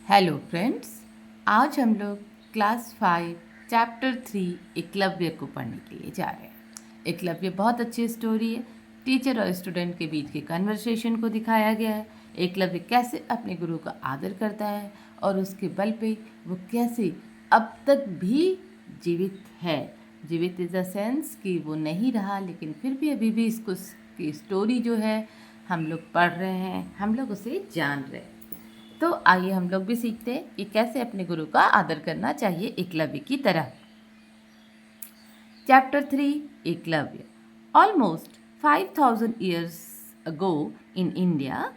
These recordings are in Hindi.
हेलो फ्रेंड्स, आज हम लोग क्लास 5 चैप्टर 3 एकलव्य को पढ़ने के लिए जा रहे हैं। एकलव्य बहुत अच्छी स्टोरी है। टीचर और स्टूडेंट के बीच के कन्वर्सेशन को दिखाया गया है। एकलव्य कैसे अपने गुरु का आदर करता है और उसके बल पे वो कैसे अब तक भी जीवित है। जीवित इज द सेंस कि वो नहीं रहा, लेकिन फिर भी अभी भी इसको की स्टोरी जो है हम लोग पढ़ रहे हैं, हम लोग उसे जान रहे हैं। तो आइए हम लोग भी सीखते हैं कि कैसे अपने गुरु का आदर करना चाहिए एकलव्य की तरह। Chapter 3 Eklavya. Almost 5000 years ago in India,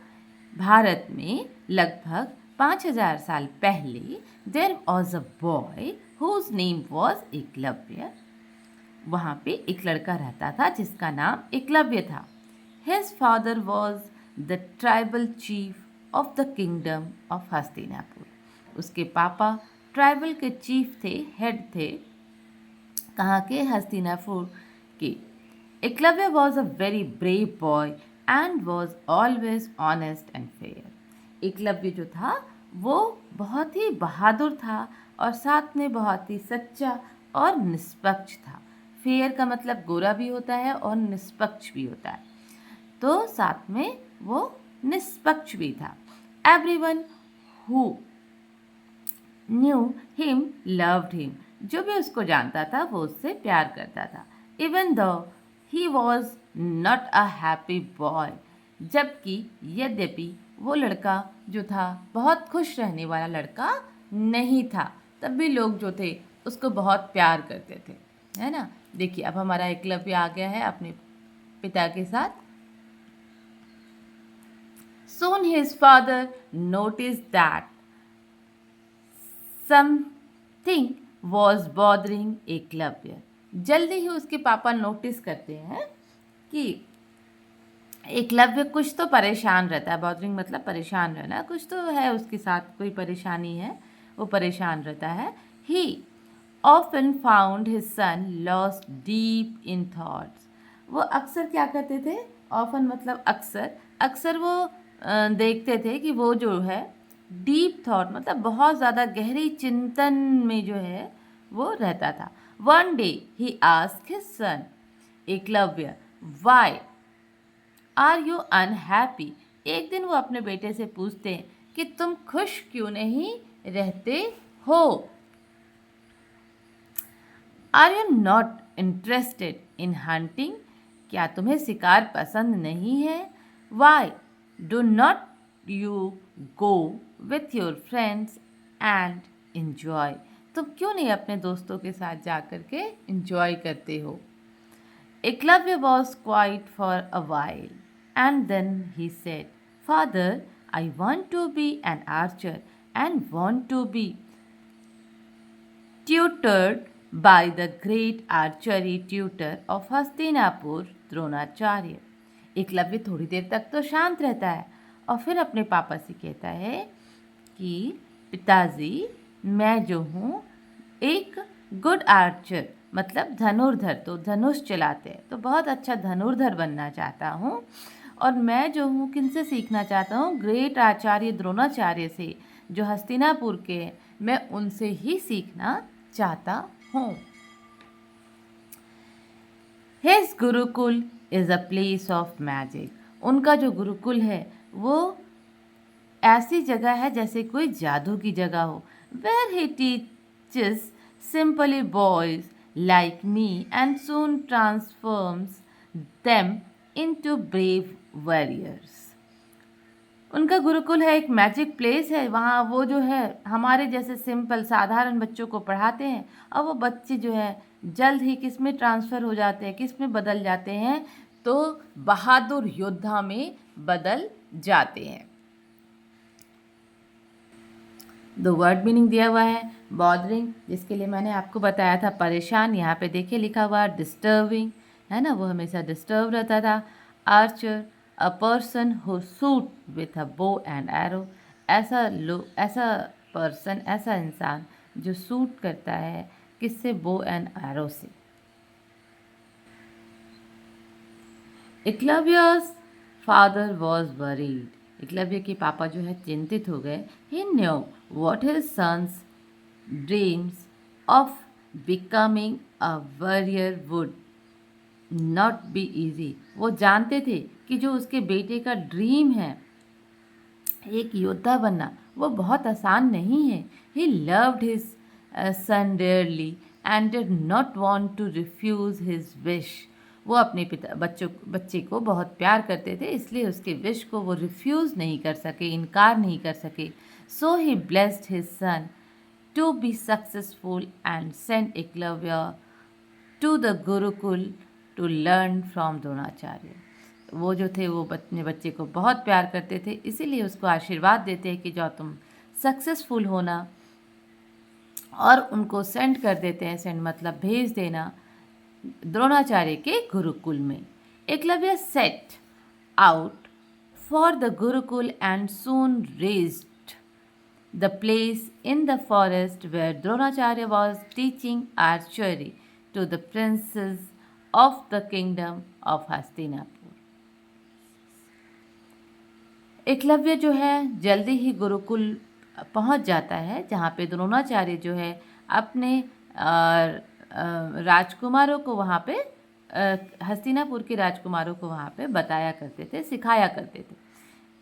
Bharat में लगभग 5000 साल पहले there was a boy whose name was Eklavya. वहाँ पे एक लड़का रहता था जिसका नाम एकलव्य था। His father was the tribal chief of the kingdom of Hastinapur. उसके पापा ट्राइबल के चीफ थे, हेड थे। कहाँ के? हस्तिनापुर के। Eklavya was a very brave boy and was always honest and fair. Eklavya जो था वो बहुत ही बहादुर था और साथ में बहुत ही सच्चा और निष्पक्ष था। फेयर का मतलब गोरा भी होता है और निष्पक्ष भी होता है, तो साथ में वो निष्पक्ष भी था। Everyone who knew him loved him. जो भी उसको जानता था वो उससे प्यार करता था। Even though he was not a happy boy. जबकि यद्यपि वो लड़का जो था बहुत खुश रहने वाला लड़का नहीं था, तब भी लोग जो थे उसको बहुत प्यार करते थे, है ना। देखिए, अब हमारा एकलव्य आ गया है अपने पिता के साथ। Soon his father noticed that something was bothering Eklavya. जल्दी ही उसके पापा नोटिस करते हैं कि एकलव्य कुछ तो परेशान रहता है। बॉदरिंग मतलब परेशान रहना, कुछ तो है उसके साथ, कोई परेशानी है, वो परेशान रहता है। ही often found his son lost deep in thoughts। वो अक्सर क्या करते थे? often मतलब अक्सर, अक्सर वो देखते थे कि वो जो है डीप थॉट मतलब बहुत ज़्यादा गहरी चिंतन में जो है वो रहता था। One day he asked his son Eklavya, why are you unhappy. एक दिन वो अपने बेटे से पूछते हैं कि तुम खुश क्यों नहीं रहते हो। Are you not interested in hunting. क्या तुम्हें शिकार पसंद नहीं है? Why do not you go with your friends and enjoy. तुम क्यों नहीं अपने दोस्तों के साथ जा कर के इन्जॉय करते हो? Eklavya was quiet for a while, and then he said, Father, I want to be an archer and want to be tutored by the great archery tutor of Hastinapur, Dronacharya. Eklavya थोड़ी देर तक तो शांत रहता है और फिर अपने पापा से कहता है कि पिताजी, मैं जो हूँ एक गुड आर्चर मतलब धनुर्धर, तो धनुष चलाते हैं, तो बहुत अच्छा धनुर्धर बनना चाहता हूँ। और मैं जो हूँ किनसे सीखना चाहता हूँ? ग्रेट आचार्य द्रोणाचार्य से, जो हस्तिनापुर के हैं, मैं उनसे ही सीखना चाहता हूँ। His Gurukul is a place of magic. उनका जो गुरुकुल है वो ऐसी जगह है जैसे कोई जादू की जगह हो। Where he teaches simply boys like me and soon transforms them into brave warriors. उनका गुरुकुल है, एक मैजिक प्लेस है। वहाँ वो जो है हमारे जैसे सिंपल साधारण बच्चों को पढ़ाते हैं और वो बच्चे जो है जल्द ही किस में ट्रांसफ़र हो जाते हैं, किस में बदल जाते हैं? तो बहादुर योद्धा में बदल जाते हैं। दो वर्ड मीनिंग दिया हुआ है। बॉदरिंग, जिसके लिए मैंने आपको बताया था परेशान, यहाँ पे देखिए लिखा हुआ डिस्टर्बिंग, है ना, वो हमेशा डिस्टर्ब रहता था। Archer, a person who shoot with a bow and arrow. ऐसा पर्सन, ऐसा इंसान जो शूट करता है किससे? बो एंड एरो से। एकलव्य's father was worried। एकलव्य के पापा जो है चिंतित हो गए. He knew what his son's dreams of becoming a warrior would not be easy. वो जानते थे कि जो उसके बेटे का ड्रीम है एक योद्धा बनना, वो बहुत आसान नहीं है. He loved his son dearly and did not want to refuse his wish. वो अपने बच्चे को बहुत प्यार करते थे, इसलिए उसके विश को वो रिफ्यूज़ नहीं कर सके, इनकार नहीं कर सके. So he blessed his son to be successful and sent Eklavya to the gurukul to learn from Dronacharya. वो जो थे वो अपने बच्चे को बहुत प्यार करते थे, इसीलिए उसको आशीर्वाद देते हैं कि जो तुम सक्सेसफुल होना, और उनको सेंड कर देते हैं. सेंड मतलब भेज देना द्रोणाचार्य के गुरुकुल में. Eklavya set out for the gurukul and soon reached the place in the forest where Dronacharya was teaching archery to the princes of the kingdom of Hastinapur. Eklavya जो है जल्दी ही गुरुकुल पहुंच जाता है, जहाँ पे द्रोणाचार्य जो है अपने राजकुमारों को वहाँ पे हस्तिनापुर के राजकुमारों को वहाँ पे बताया करते थे, सिखाया करते थे.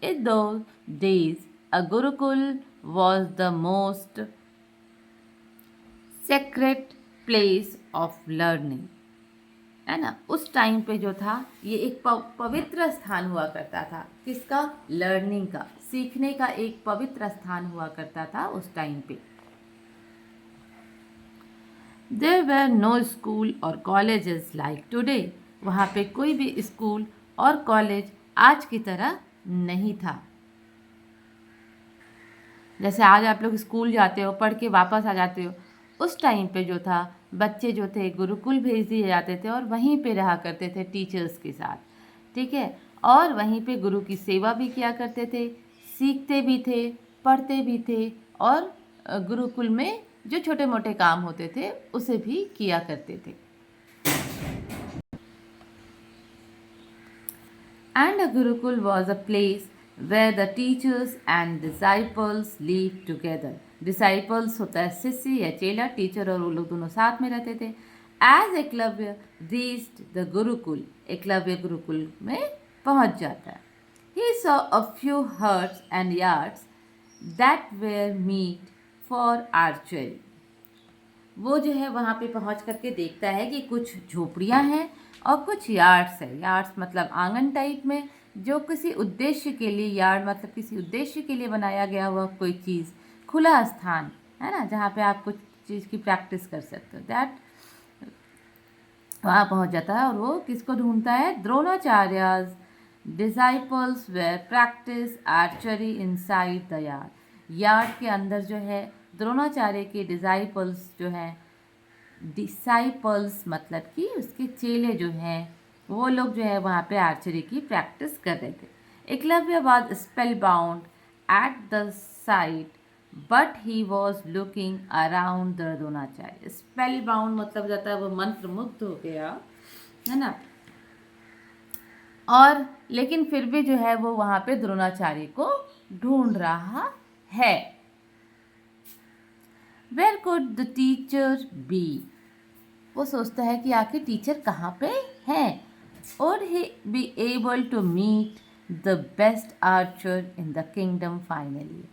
In those days a gurukul was the most secret place of learning. है ना, उस टाइम पे जो था ये एक पवित्र स्थान हुआ करता था. किसका? लर्निंग का, सीखने का एक पवित्र स्थान हुआ करता था उस टाइम पे. देयर वर नो स्कूल और कॉलेजेस लाइक टुडे. वहाँ पे कोई भी स्कूल और कॉलेज आज की तरह नहीं था. जैसे आज आप लोग स्कूल जाते हो, पढ़ के वापस आ जाते हो, उस टाइम पे जो था बच्चे जो थे गुरुकुल भेज दिए जाते थे और वहीं पे रहा करते थे टीचर्स के साथ. ठीक है, और वहीं पे गुरु की सेवा भी किया करते थे, सीखते भी थे, पढ़ते भी थे, और गुरुकुल में जो छोटे मोटे काम होते थे उसे भी किया करते थे. And a gurukul was a place where the teachers and disciples lived together. Disciples होता है शिष्य या चेला, टीचर और वो लोग दोनों साथ में रहते थे. As Eklavya reached the gurukul, Eklavya Gurukul में पहुंच जाता है. He saw a few huts and yards that were meet for archery. वो जो है वहाँ पे पहुँच करके देखता है कि कुछ झोपड़ियाँ हैं और कुछ यार्ड्स है. यार्ड्स मतलब आंगन टाइप में, जो किसी उद्देश्य के लिए, यार्ड मतलब किसी उद्देश्य के लिए बनाया गया हुआ कोई चीज़, खुला स्थान है ना, जहाँ पे आप कुछ चीज़ की प्रैक्टिस कर सकते हो. दैट वहाँ पहुँच जाता है और वो किसको ढूंढता है? Dronacharya's disciples were practice archery inside the yard. Yard के अंदर जो है द्रोणाचार्य के डिसाइपल्स जो हैं, डिसाइपल्स मतलब कि उसके चेले जो हैं, वो लोग जो है वहाँ पे आर्चरी की प्रैक्टिस कर रहे थे. Eklavya was spell bound at the site but he was looking around the Dronacharya. Spell bound मतलब जाता है वो मंत्र मुग्ध हो गया, है ना, और लेकिन फिर भी जो है वो वहाँ पे द्रोणाचार्य को ढूंढ रहा है. Where could the teacher be? वो सोचता है कि आखिर टीचर कहाँ पे हैं. Would he be able to meet the best archer in the kingdom finally?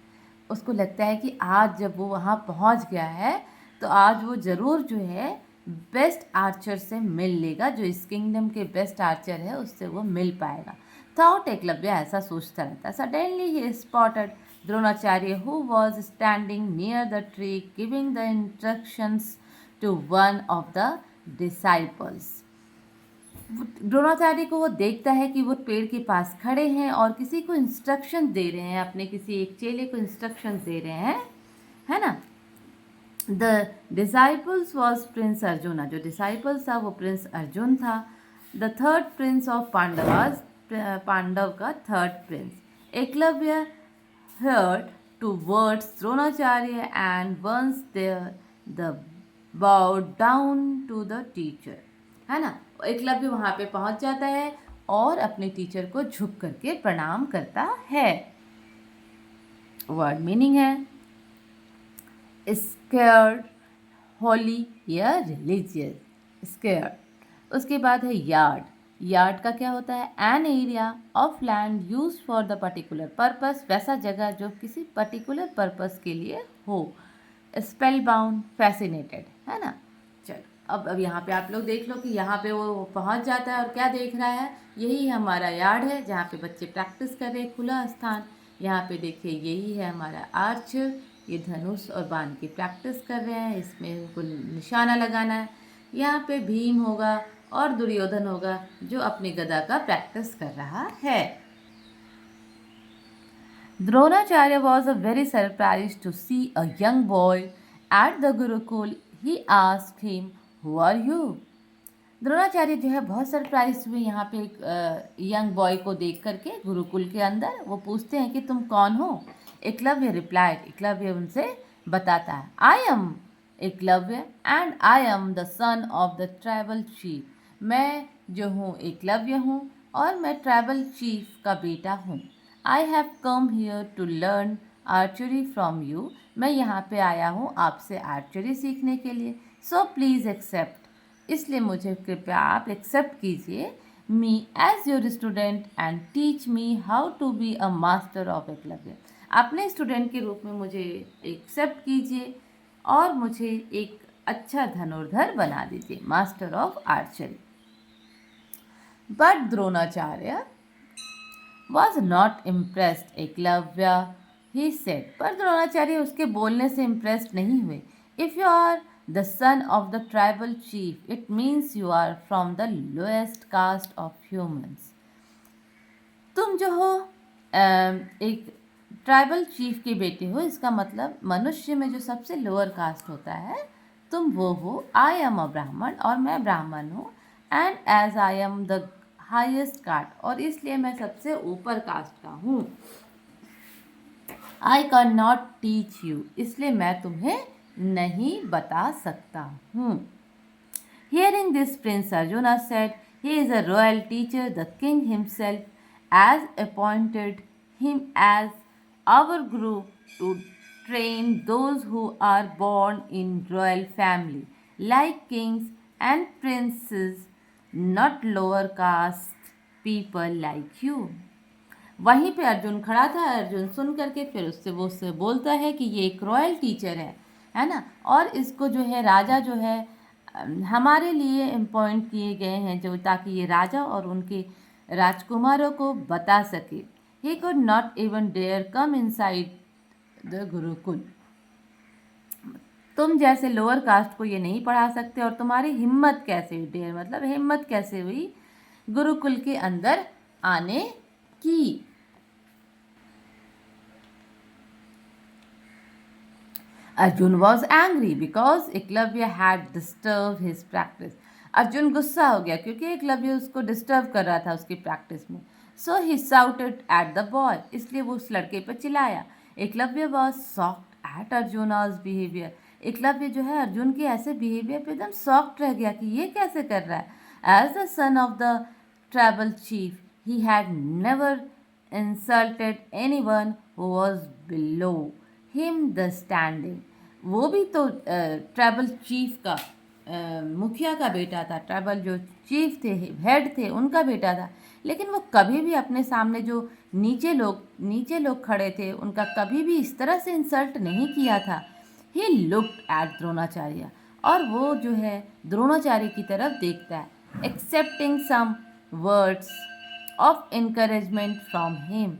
उसको लगता है कि आज जब वो वहाँ पहुँच गया है तो आज वो ज़रूर जो है बेस्ट आर्चर से मिल लेगा, जो इस किंगडम के बेस्ट आर्चर है उससे वो मिल पाएगा. थॉट एकलव्य ऐसा सोचता रहता. Suddenly he spotted Dronacharya who was standing near the tree giving the instructions to one of the disciples. Dronacharya को वो देखता है कि वो पेड़ के पास खड़े हैं और किसी को इंस्ट्रक्शन दे रहे हैं, अपने किसी एक चेले को इंस्ट्रक्शन दे रहे हैं, है ना. The disciples was prince Arjuna. जो डिसाइपल्स था वो प्रिंस अर्जुन था. The third prince of Pandavas, Pandav का third prince. Eklavya heard towards Dronacharya and once there the bowed down to the teacher. है ना, एकलव्य वहाँ पे पहुँच जाता है और अपने टीचर को झुक करके प्रणाम करता है. वर्ड मीनिंग है स्केयर्ड, होली या रिलीजियस, स्केयर्ड। उसके बाद है यार्ड। यार्ड का क्या होता है? An area of land use for the particular purpose, वैसा जगह जो किसी पर्टिकुलर पर्पस के लिए हो। स्पेल बाउंड, फैसिनेटेड, है ना। चलो अब यहाँ पे आप लोग देख लो कि यहाँ पे वो पहुँच जाता है और क्या देख रहा है, यही हमारा यार्ड है जहाँ पे बच्चे प्रैक्टिस कर रहे हैं, खुला स्थान। यहाँ पे देखिए यही है हमारा आर्च, ये धनुष और बाण की प्रैक्टिस कर रहे हैं, इसमें उनको निशाना लगाना है। यहाँ पे भीम होगा और दुर्योधन होगा जो अपनी गदा का प्रैक्टिस कर रहा है। Dronacharya was very surprised to see a young boy at the Gurukul. He asked him, "Who are you?" Dronacharya जो है बहुत सरप्राइज हुए यहाँ पे एक यंग बॉय को देख करके गुरुकुल के अंदर। वो पूछते हैं कि तुम कौन हो? एकलव्य रिप्लाइड, एकलव्य उनसे बताता है, I M Eklavya and I am the son of the tribal chief. मैं जो हूँ एकलव्य हूँ और मैं ट्राइबल चीफ का बेटा हूँ। I have come here to learn archery from you. मैं यहाँ पे आया हूँ आपसे आर्चरी सीखने के लिए। सो प्लीज़ एक्सेप्ट, इसलिए मुझे कृपया आप एक्सेप्ट कीजिए me as your student and teach me how to be a master of Eklavya. अपने स्टूडेंट के रूप में मुझे एक्सेप्ट कीजिए और मुझे एक अच्छा धनुर्धर बना दीजिए, master of archery. But Dronacharya was not impressed Eklavya, he said. पर द्रोणाचार्य उसके बोलने से इम्प्रेस्ड नहीं हुए। If you are the son of the tribal chief it means you are from the lowest caste of humans. तुम जो हो एक ट्राइबल चीफ के बेटे हो, इसका मतलब मनुष्य में जो सबसे लोअर कास्ट होता है तुम वो हो। आई एम अ ब्राह्मण, और मैं ब्राह्मण हूँ। And as I am the highest caste, और इसलिए मैं सबसे ऊपर कास्ट का हूँ। I can not teach you, इसलिए मैं तुम्हें नहीं बता सकता हूँ। Hearing this prince Arjuna said, he is a royal teacher, the king himself has appointed him as our guru to train those who are born in royal family like kings and princes, not lower caste people like you। वहीं पे अर्जुन खड़ा था। अर्जुन सुन करके फिर उससे बोलता है कि ये एक रॉयल टीचर है ना, और इसको जो है राजा जो है हमारे लिए अपॉइंट किए गए हैं, जो ताकि ये राजा और उनके राजकुमारों को बता सके। He could not even dare come inside the gurukul. तुम जैसे लोअर कास्ट को ये नहीं पढ़ा सकते, और तुम्हारी हिम्मत कैसे हुई, डेयर मतलब हिम्मत कैसे हुई गुरुकुल के अंदर आने की। Arjun was angry because Eklavya had disturb his practice. Arjun गुस्सा हो गया क्योंकि एकलव्य उसको डिस्टर्ब कर रहा था उसकी प्रैक्टिस में। सो ही शाउटेड एट द बॉय, इसलिए वो उस लड़के पर चिल्लाया। Eklavya was shocked eight Arjuna's behaviour. Eklavya जो है अर्जुन के ऐसे बिहेवियर पे एकदम शॉक्ड रह गया कि ये कैसे कर रहा है। As the son of the tribal chief he had never insulted anyone who was below him the standing. वो भी तो ट्राइबल चीफ का मुखिया का बेटा था, ट्राइबल जो चीफ थे, हेड थे, उनका बेटा था, लेकिन वो कभी भी अपने सामने जो नीचे लोग खड़े थे उनका कभी भी इस तरह से इंसल्ट नहीं किया था। ही लुक्ड एट द्रोणाचार्य, और वो जो है द्रोणाचार्य की तरफ देखता है, expecting some words of encouragement from him.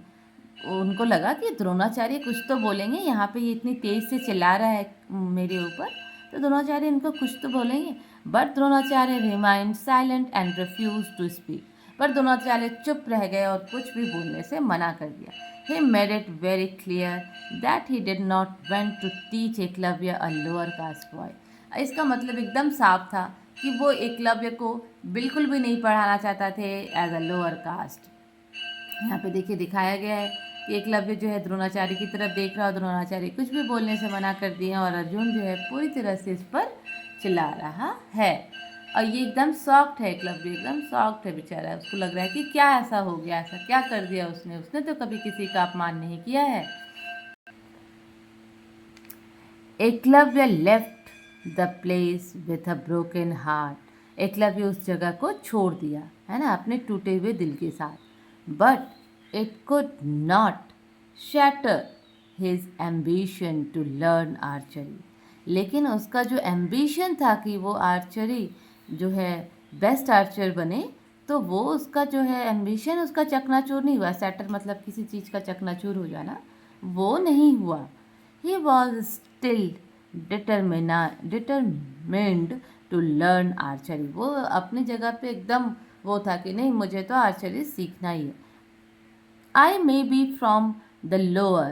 उनको लगा कि द्रोणाचार्य कुछ तो बोलेंगे, यहाँ पे ये इतनी तेज़ से चिल्ला रहा है मेरे ऊपर, तो द्रोणाचार्य इनको कुछ तो बोलेंगे। But Dronacharya remained silent and refused to speak. पर द्रोणाचार्य चुप रह गए और कुछ भी बोलने से मना कर दिया। He made it very clear that he did not want to teach Eklavya a lower caste boy. इसका मतलब एकदम साफ था कि वो एकलव्य को बिल्कुल भी नहीं पढ़ाना चाहता थे एज अ लोअर कास्ट। यहाँ पे देखिए दिखाया गया है कि एकलव्य जो है द्रोणाचार्य की तरफ देख रहा है, द्रोणाचार्य कुछ भी बोलने से मना कर दिए, और अर्जुन जो है पूरी तरह से इस पर चिल्ला रहा है। और ये एकदम सॉफ्ट है, एकलव्य एकदम सॉफ्ट है बेचारा। उसको लग रहा है कि क्या ऐसा हो गया, ऐसा क्या कर दिया उसने तो कभी किसी का अपमान नहीं किया है। Eklavya left the place with a broken heart. Eklavya उस जगह को छोड़ दिया, है ना, अपने टूटे हुए दिल के साथ। But it could not shatter his ambition to learn archery. लेकिन उसका जो एम्बिशन था कि वो आर्चरी जो है बेस्ट आर्चर बने, तो वो उसका जो है एम्बिशन उसका चकनाचूर नहीं हुआ। सैटर मतलब किसी चीज़ का चकनाचूर हो जाना, वो नहीं हुआ। He was still determined to learn archery. वो अपनी जगह पे एकदम वो था कि नहीं, मुझे तो आर्चरी सीखना ही है। I may be from the lower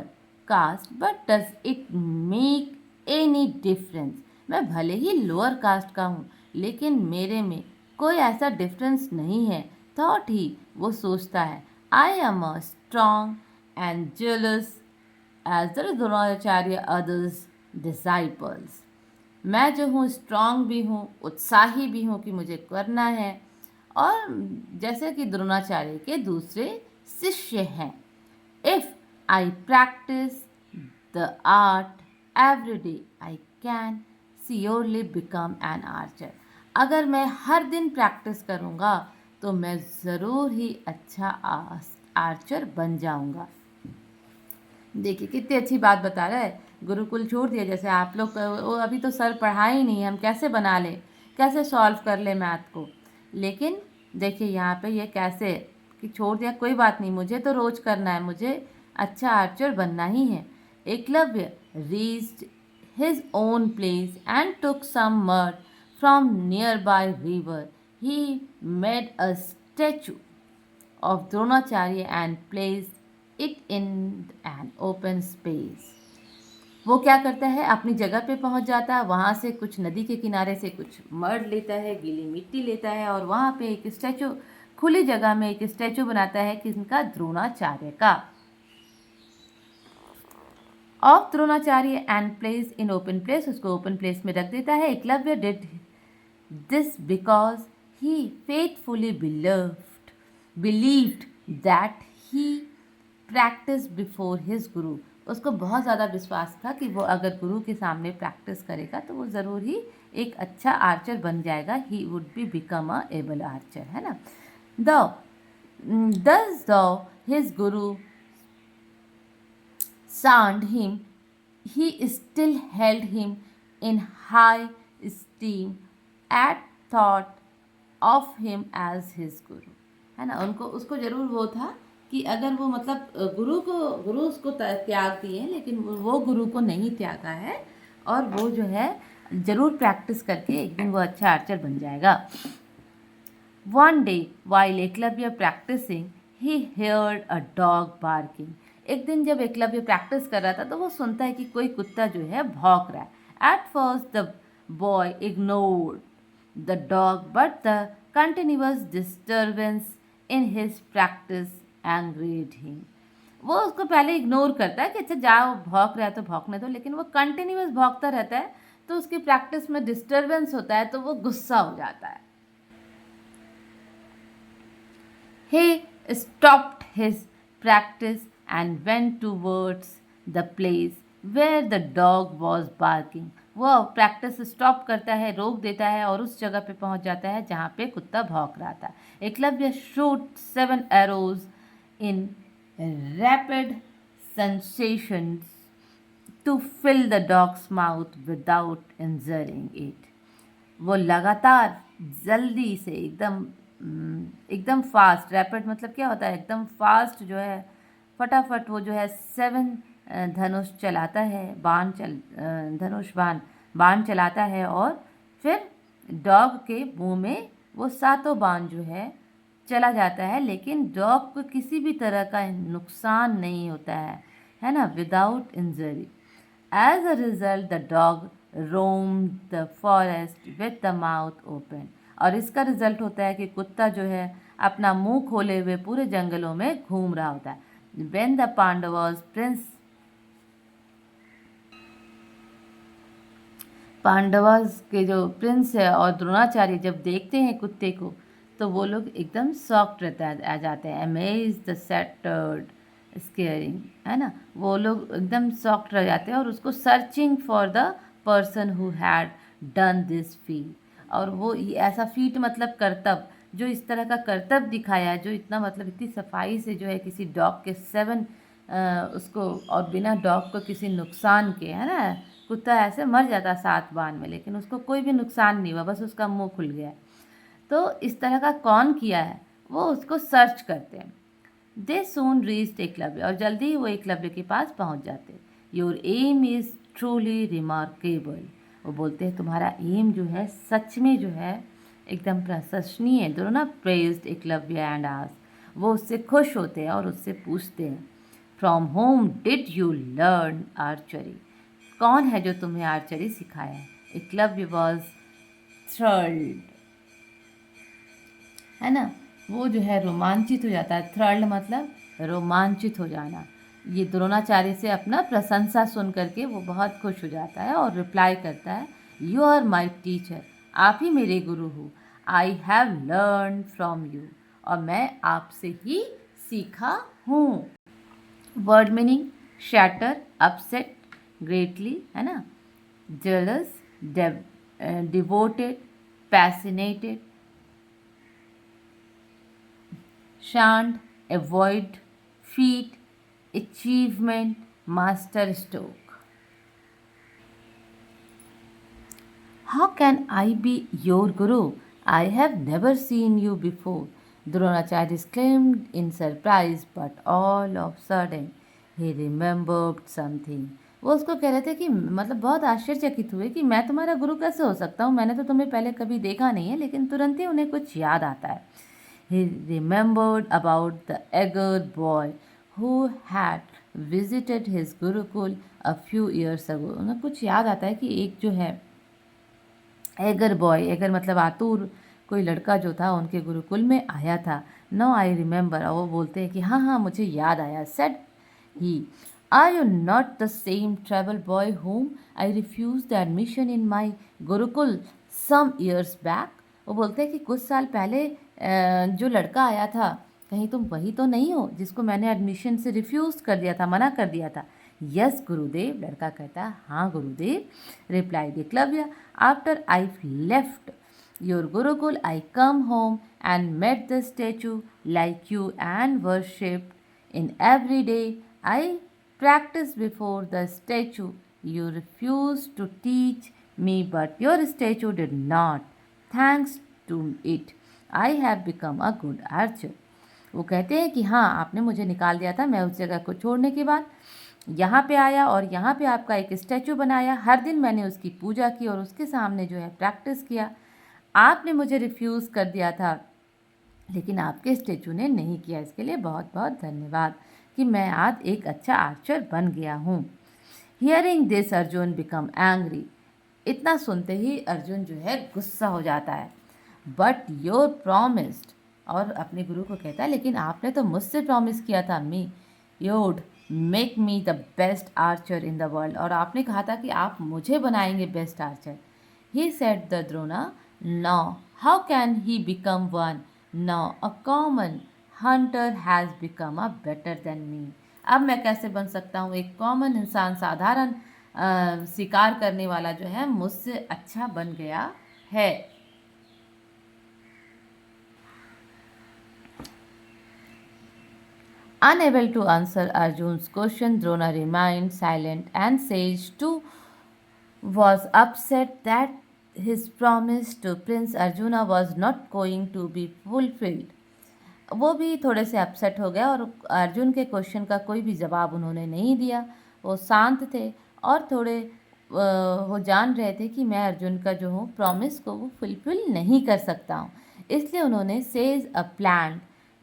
caste but does it make any difference. मैं भले ही लोअर कास्ट का हूँ, लेकिन मेरे में कोई ऐसा डिफरेंस नहीं है। थॉट ही, वो सोचता है। I am a strong and jealous as the Dronacharya others disciples. मैं जो हूँ स्ट्रांग भी हूँ, उत्साही भी हूँ कि मुझे करना है, और जैसे कि द्रोणाचार्य के दूसरे शिष्य हैं। If I practice the art every day I can surely become an Archer. अगर मैं हर दिन प्रैक्टिस करूँगा तो मैं ज़रूर ही अच्छा आर्चर बन जाऊँगा। देखिए कितनी अच्छी बात बता रहा है। गुरुकुल छोड़ दिया, जैसे आप लोग वो अभी तो सर पढ़ा ही नहीं, हम कैसे बना लें, कैसे सॉल्व कर ले मैथ को। लेकिन देखिए यहाँ पे ये कैसे कि छोड़ दिया, कोई बात नहीं, मुझे तो रोज करना है, मुझे अच्छा आर्चर बनना ही है। Eklavya reached his own place and took some mud from nearby river. He made a statue of Dronacharya and placed it in an open space. वो क्या करता है, अपनी जगह पे पहुंच जाता है, वहाँ से कुछ नदी के किनारे से कुछ मड लेता है, गीली मिट्टी लेता है, और वहाँ पे एक स्टैचू, खुली जगह में एक स्टैचू बनाता है किसका, द्रोणाचार्य का, of Dronacharya and place in open place, उसको ओपन प्लेस में रख देता है। Eklavya did this because he faithfully believed that he practice before his गुरु। उसको बहुत ज़्यादा विश्वास था कि वो अगर गुरु के सामने प्रैक्टिस करेगा तो वो ज़रूर ही एक अच्छा आर्चर बन जाएगा। ही would be become a able Archer, है ना। दस दो his Guru shunned him, he still held him in high esteem at thought of him as his guru, है ना। उनको उसको जरूर वो था कि अगर वो मतलब गुरु उसको त्याग दिए, लेकिन वो गुरु को नहीं त्यागा है, और वो जो है जरूर प्रैक्टिस करके एक दिन वो अच्छा आर्चर बन जाएगा। One day while Eklavya practicing he heard a dog barking. एक दिन जब एकलव्य प्रैक्टिस कर रहा था तो वो सुनता है कि कोई कुत्ता जो है भौंक रहा है। At first the boy ignored the dog but the continuous disturbance in his practice angered him. वो उसको पहले इग्नोर करता है कि अच्छा जाओ, भौंक रहा है तो भौंकने दो, लेकिन वो कंटिन्यूस भौंकता रहता है तो उसकी प्रैक्टिस में डिस्टर्बेंस होता है, तो वो गुस्सा हो जाता है। He stopped his practice and went towards the place where the dog was barking. वो प्रैक्टिस स्टॉप करता है, रोक देता है, और उस जगह पे पहुंच जाता है जहाँ पे कुत्ता भौंक रहा था। Eklavya shoot 7 arrows in rapid sensations to fill the dog's mouth without injuring it. वो लगातार जल्दी से एकदम फास्ट, रैपिड मतलब क्या होता है, एकदम फास्ट जो है, फटाफट वो जो है 7 धनुष चलाता है, धनुष बाण चलाता है, और फिर डॉग के मुंह में वो 7 बाण जो है चला जाता है, लेकिन डॉग को किसी भी तरह का नुकसान नहीं होता है ना, without injury. As a result the dog roamed the forest with the mouth open. और इसका रिजल्ट होता है कि कुत्ता जो है अपना मुंह खोले हुए पूरे जंगलों में घूम रहा होता है। When the पांडवास के जो प्रिंस है और द्रोणाचार्य जब देखते हैं कुत्ते को, तो वो लोग एकदम शॉक्ड आ जाते हैं। Amazed the shattered स्केयरिंग, है ना, वो लोग एकदम शॉक्ड रह जाते हैं और उसको searching for the person who had done this feet. और वो ऐसा फीट मतलब करतब, जो इस तरह का करतब दिखाया है, जो इतना मतलब इतनी सफाई से जो है किसी डॉग के 7 उसको, और बिना डॉग को किसी नुकसान के, है ना, कुत्ता ऐसे मर जाता 7 बार में, लेकिन उसको कोई भी नुकसान नहीं हुआ, बस उसका मुंह खुल गया। तो इस तरह का कौन किया है, वो उसको सर्च करते हैं। दे सून रीच्ड एकलव्य, और जल्दी ही वो एकलव्य के पास पहुंच जाते। Your aim is truly remarkable, वो बोलते हैं तुम्हारा एम जो है सच में जो है एकदम प्रशंसनीय है। दोनों ना प्रेज्ड एकलव्य एंड आस्क्ड, वो उससे खुश होते हैं और उससे पूछते हैं, from home did you learn archery, कौन है जो तुम्हें आर्चरी सिखाया है। एकलव्य वॉज थ्रिल्ड, है ना, वो जो है रोमांचित हो जाता है। थ्रिल्ड मतलब रोमांचित हो जाना। ये द्रोणाचार्य से अपना प्रशंसा सुन करके वो बहुत खुश हो जाता है और रिप्लाई करता है, यू आर माई टीचर, आप ही मेरे गुरु हो। I have learn from you, और मैं आपसे ही सीखा हूँ। Word meaning, shatter, upset, greatly, है ना, jealous, devoted, passionated, shunned, avoid, feat, achievement, master stroke. How can I be your guru? I have never seen you before. Dronacharya exclaimed in surprise, but all of a sudden he remembered something. वो उसको कह रहे थे कि मतलब बहुत आश्चर्यचकित हुए कि मैं तुम्हारा गुरु कैसे हो सकता हूँ, मैंने तो तुम्हें पहले कभी देखा नहीं है, लेकिन तुरंत ही उन्हें कुछ याद आता है। He remembered about the eager boy who had visited his Gurukul a few years ago. उन्हें कुछ याद आता है कि एक जो है एगर बॉय, एगर मतलब आतुर, कोई लड़का जो था उनके गुरुकुल में आया था। नो आई रिमेंबर, और वो बोलते हैं कि हाँ हाँ मुझे याद आया। Said he, are you not the same tribal boy whom I refused the admission in my gurukul some years back. वो बोलते हैं कि कुछ साल पहले जो लड़का आया था, कहीं तुम वही तो नहीं हो जिसको मैंने एडमिशन से रिफ्यूज़ कर दिया था, मना कर दिया था। यस गुरुदेव, लड़का कहता है हाँ Gurudev. Replied Eklavya, after I left your gurukul I come home and made the statue like you and worshipped in every day. I practice before the statue. You refused to teach me, but your statue did not. Thanks to it, I have become a good archer. वो कहते हैं कि हाँ आपने मुझे निकाल दिया था, मैं उस जगह को छोड़ने के बाद यहाँ पे आया और यहाँ पे आपका एक स्टैचू बनाया। हर दिन मैंने उसकी पूजा की और उसके सामने जो है प्रैक्टिस किया। आपने मुझे रिफ्यूज़ कर दिया था, लेकिन आपके स्टैचू ने नहीं किया। इसके लिए बहुत बहुत धन्यवाद कि मैं आज एक अच्छा आर्चर बन गया हूँ। Hearing this Arjun become angry, इतना सुनते ही अर्जुन जो है गुस्सा हो जाता है। बट योर प्रॉमिस्ड, और अपने गुरु को कहता है लेकिन आपने तो मुझसे प्रॉमिस किया था me, you'd make me the best archer in the world, और आपने कहा था कि आप मुझे बनाएंगे best archer. He said the Drona, no how can he become one, no a common hunter has become a better than me. अब मैं कैसे बन सकता हूँ, एक कॉमन इंसान, साधारण शिकार करने वाला जो है मुझसे अच्छा बन गया है। Unable to answer Arjun's question, Drona remained silent and Sage too was upset that his promise to Prince Arjuna was not going to be fulfilled. वो भी थोड़े से अपसेट हो गया और अर्जुन के क्वेश्चन का कोई भी जवाब उन्होंने नहीं दिया। वो शांत थे और थोड़े वो जान रहे थे कि मैं अर्जुन का जो हूँ प्रॉमिस को वो फुलफिल नहीं कर सकता हूँ। इसलिए उन्होंने says a plan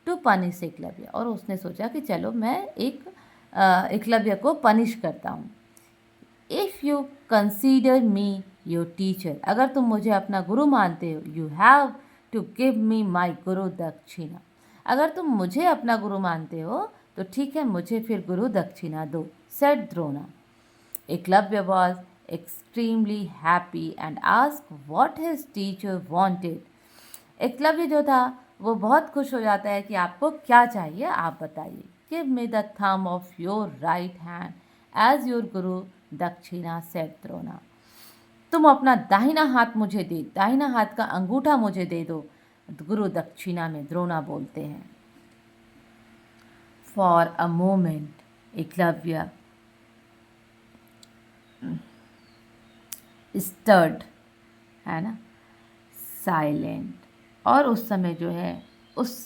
to punish Eklavya, और उसने सोचा कि चलो मैं एक एकलव्य को पनिश करता हूँ। If you consider me your teacher, अगर तुम मुझे अपना गुरु मानते हो, you have to give me my guru dakshina, अगर तुम मुझे अपना गुरु मानते हो तो ठीक है मुझे फिर गुरु दक्षिणा दो। Said Drona. Eklavya was extremely happy and ask what his teacher wanted. Eklavya जो था वो बहुत खुश हो जाता है कि आपको क्या चाहिए आप बताइए। give me the thumb of your right hand as your guru Dakshina, said Drona. तुम अपना दाहिना हाथ मुझे दे, दाहिना हाथ का अंगूठा मुझे दे दो, गुरु दक्षिणा में द्रोणा बोलते हैं. For a moment Eklavya stared, है ना, साइलेंट. और उस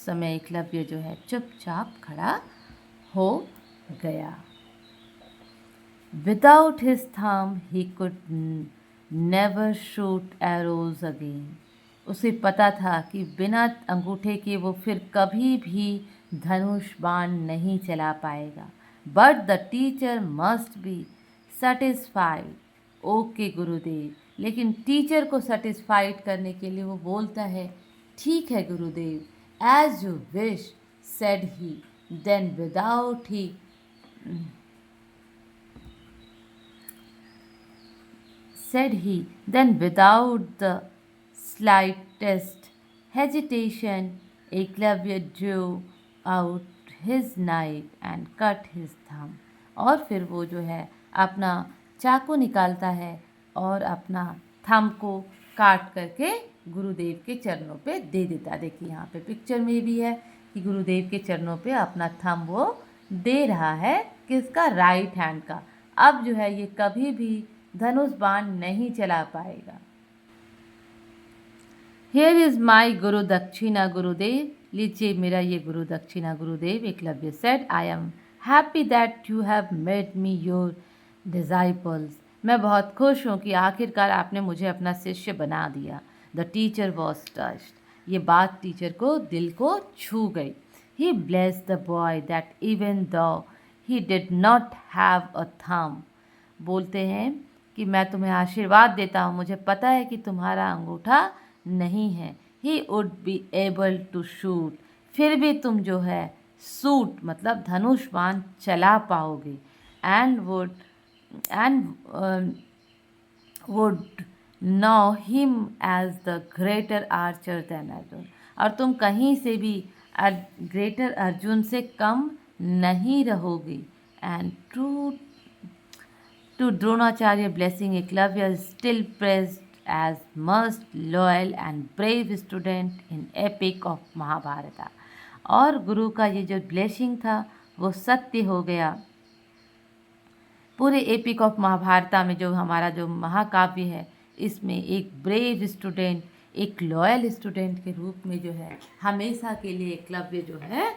समय एकलव्य जो है चुपचाप खड़ा हो गया. Without his thumb he could never shoot arrows again. उसे पता था कि बिना अंगूठे के वो फिर कभी भी धनुष बाण नहीं चला पाएगा. But the teacher must be satisfied. Okay गुरुदेव. लेकिन टीचर को सेटिस्फाइड करने के लिए वो बोलता है, ठीक है Gurudev, as you wish, said he. Then without he then without the slightest hesitation, Eklavya drew out his knife and cut his thumb. और फिर वो जो है अपना चाकू निकालता है और अपना थंब को काट करके गुरुदेव के चरणों पे दे देता. देखिए यहाँ पे पिक्चर में भी है कि गुरुदेव के चरणों पे अपना थंब वो दे रहा है, किसका, राइट हैंड का. अब जो है ये कभी भी धनुष बाण नहीं चला पाएगा. हियर इज माई गुरु दक्षिणा गुरुदेव. लीजिए मेरा ये गुरु दक्षिणा गुरुदेव. Eklavya said, I am happy that you have made me your disciples. मैं बहुत खुश हूँ कि आखिरकार आपने मुझे अपना शिष्य बना दिया. The teacher was touched. ये बात टीचर को दिल को छू गई. He bless the boy that even though he did not have a thumb. बोलते हैं कि मैं तुम्हें आशीर्वाद देता हूँ, मुझे पता है कि तुम्हारा अंगूठा नहीं है. He would be able to shoot. फिर भी तुम जो है शूट मतलब धनुष बाण चला पाओगे. And would know him as the greater archer than Arjun. और तुम कहीं से भी ग्रेटर अर्जुन से कम नहीं रहोगे. And to Dronacharya blessing, Eklavya is still praised as most loyal and brave student in epic of महाभारता. और गुरु का ये जो ब्लेसिंग था वो सत्य हो गया. पूरे एपिक ऑफ महाभारता में जो हमारा जो महाकाव्य है, इसमें एक ब्रेव स्टूडेंट, एक लॉयल स्टूडेंट के रूप में जो है हमेशा के लिए एकलव्य जो है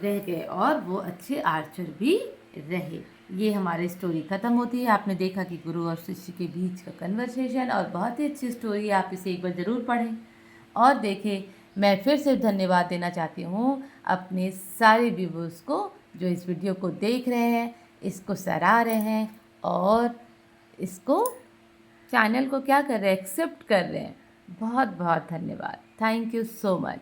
रह गए और वो अच्छे आर्चर भी रहे. ये हमारी स्टोरी ख़त्म होती है. आपने देखा कि गुरु और शिष्य के बीच का कन्वर्सेशन, और बहुत ही अच्छी स्टोरी. आप इसे एक बार ज़रूर पढ़ें और देखें. मैं फिर से धन्यवाद देना चाहती हूँ अपने सारे व्यूवर्स को जो इस वीडियो को देख रहे हैं, इसको सराह रहे हैं और इसको चैनल को क्या कर रहे हैं, एक्सेप्ट कर रहे हैं. बहुत बहुत धन्यवाद. Thank you so much.